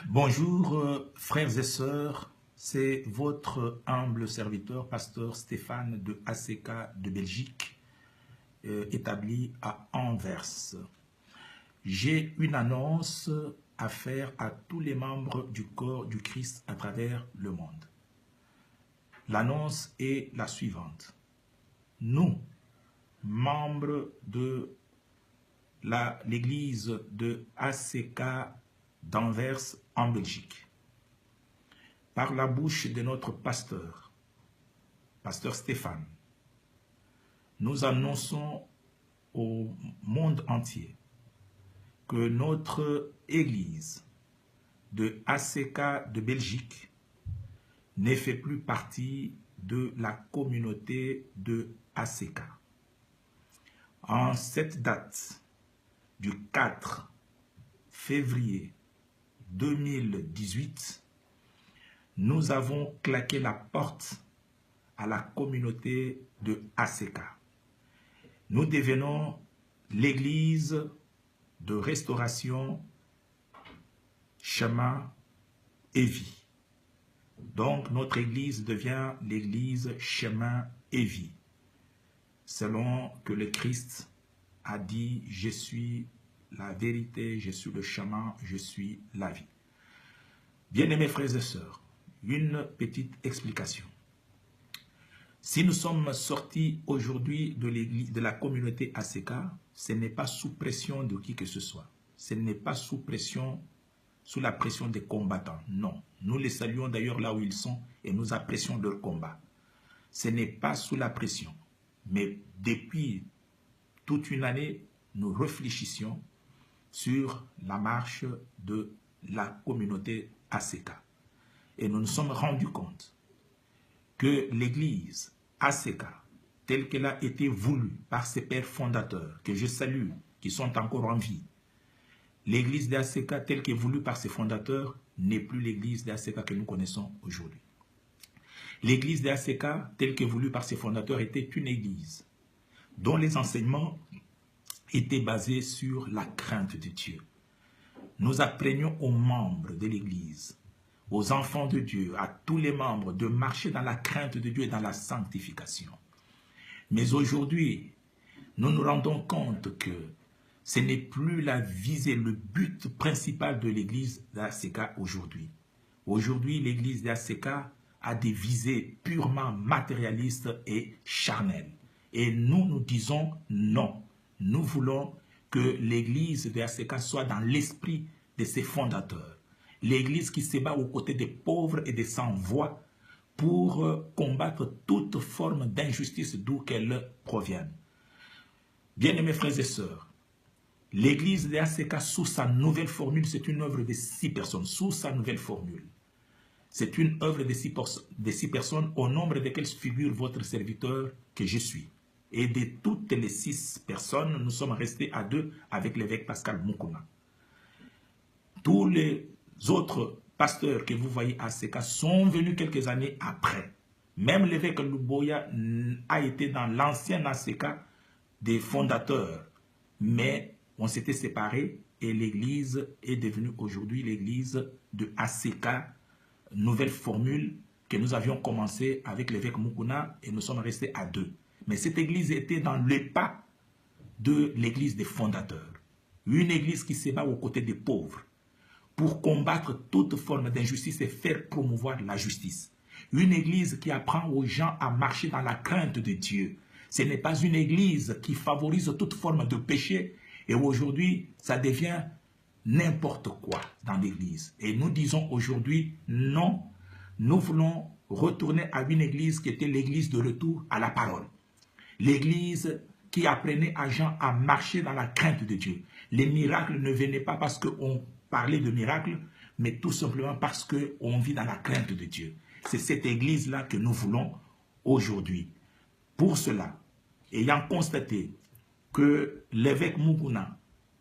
Bonjour frères et sœurs, c'est votre humble serviteur, pasteur Stéphane de ACK de Belgique, établi à Anvers. J'ai une annonce à faire à tous les membres du corps du Christ à travers le monde. L'annonce est la suivante. Nous, membres de l'église de ACK d'Anvers en Belgique, par la bouche de notre pasteur, pasteur Stéphane, nous annonçons au monde entier que notre église de ACK de Belgique ne fait plus partie de la communauté de ACK. En cette date du 4 février 2018, nous avons claqué la porte à la communauté de ACK. Nous devenons l'église de restauration, chemin et vie. Donc notre église devient l'église chemin et vie. Selon que le Christ a dit, je suis la vérité, je suis le chemin, je suis la vie. Bien-aimés frères et sœurs, une petite explication. Si nous sommes sortis aujourd'hui de l'église, de la communauté ACK, ce n'est pas sous pression de qui que ce soit. Ce n'est pas sous la pression des combattants. Non. Nous les saluons d'ailleurs là où ils sont et nous apprécions leur combat. Ce n'est pas sous la pression. Mais depuis toute une année, nous réfléchissions sur la marche de la communauté ACK. Et nous nous sommes rendus compte que l'église ACK, telle qu'elle a été voulue par ses pères fondateurs, que je salue, qui sont encore en vie, l'église d'ACK telle qu'elle est voulue par ses fondateurs n'est plus l'église d'ACK que nous connaissons aujourd'hui. L'église d'ACK telle qu'elle est voulue par ses fondateurs était une église dont les enseignements étaient basés sur la crainte de Dieu. Nous apprenions aux membres de l'église, aux enfants de Dieu, à tous les membres, de marcher dans la crainte de Dieu et dans la sanctification. Mais aujourd'hui, nous nous rendons compte que ce n'est plus la visée, le but principal de l'église d'ACK aujourd'hui. Aujourd'hui, l'église d'ACK a des visées purement matérialistes et charnelles. Et nous, nous disons non. Nous voulons que l'église d'ACK soit dans l'esprit de ses fondateurs. L'église qui se bat aux côtés des pauvres et des sans-voix pour combattre toute forme d'injustice d'où qu'elle provienne. Bien-aimés frères et sœurs, l'église d'ACK sous sa nouvelle formule, c'est une œuvre de 6 personnes. Sous sa nouvelle formule, c'est une œuvre de 6 personnes au nombre desquelles figure votre serviteur que je suis. Et de toutes les 6 personnes, nous sommes restés à 2 avec l'évêque Pascal Moukouna. Tous les autres pasteurs que vous voyez à ACK sont venus quelques années après. Même l'évêque Luboya a été dans l'ancien ACK des fondateurs. Mais on s'était séparés et l'église est devenue aujourd'hui l'église de ACK, nouvelle formule que nous avions commencé avec l'évêque Moukouna et nous sommes restés à 2. Mais cette église était dans le pas de l'église des fondateurs. Une église qui se bat aux côtés des pauvres pour combattre toute forme d'injustice et faire promouvoir la justice. Une église qui apprend aux gens à marcher dans la crainte de Dieu. Ce n'est pas une église qui favorise toute forme de péché. Et aujourd'hui, ça devient n'importe quoi dans l'église. Et nous disons aujourd'hui, non, nous voulons retourner à une église qui était l'église de retour à la parole. L'église qui apprenait à gens à marcher dans la crainte de Dieu. Les miracles ne venaient pas parce qu'on parlait de miracles, mais tout simplement parce qu'on vit dans la crainte de Dieu. C'est cette église-là que nous voulons aujourd'hui. Pour cela, ayant constaté que l'évêque Moukouna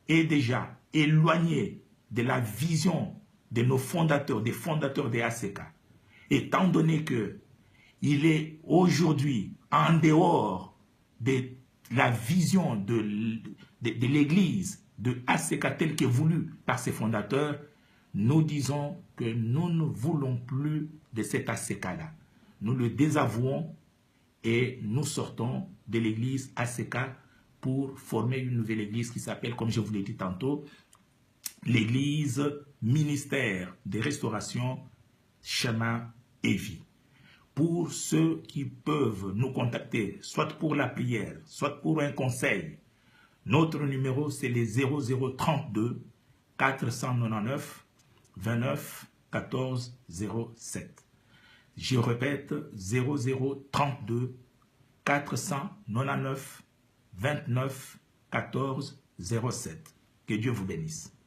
est déjà éloigné de la vision de nos fondateurs, des fondateurs des ACK, étant donné qu'il est aujourd'hui en dehors de la vision de l'église de ACK telle qu'elle est voulue par ses fondateurs, nous disons que nous ne voulons plus de cet ACK-là. Nous le désavouons et nous sortons de l'église ACK pour former une nouvelle église qui s'appelle, comme je vous l'ai dit tantôt, l'église ministère de restauration Chemin et Vie. Pour ceux qui peuvent nous contacter, soit pour la prière, soit pour un conseil, notre numéro c'est le 0032 499 29 14 07. Je répète, 0032 499 29 14 07. Que Dieu vous bénisse.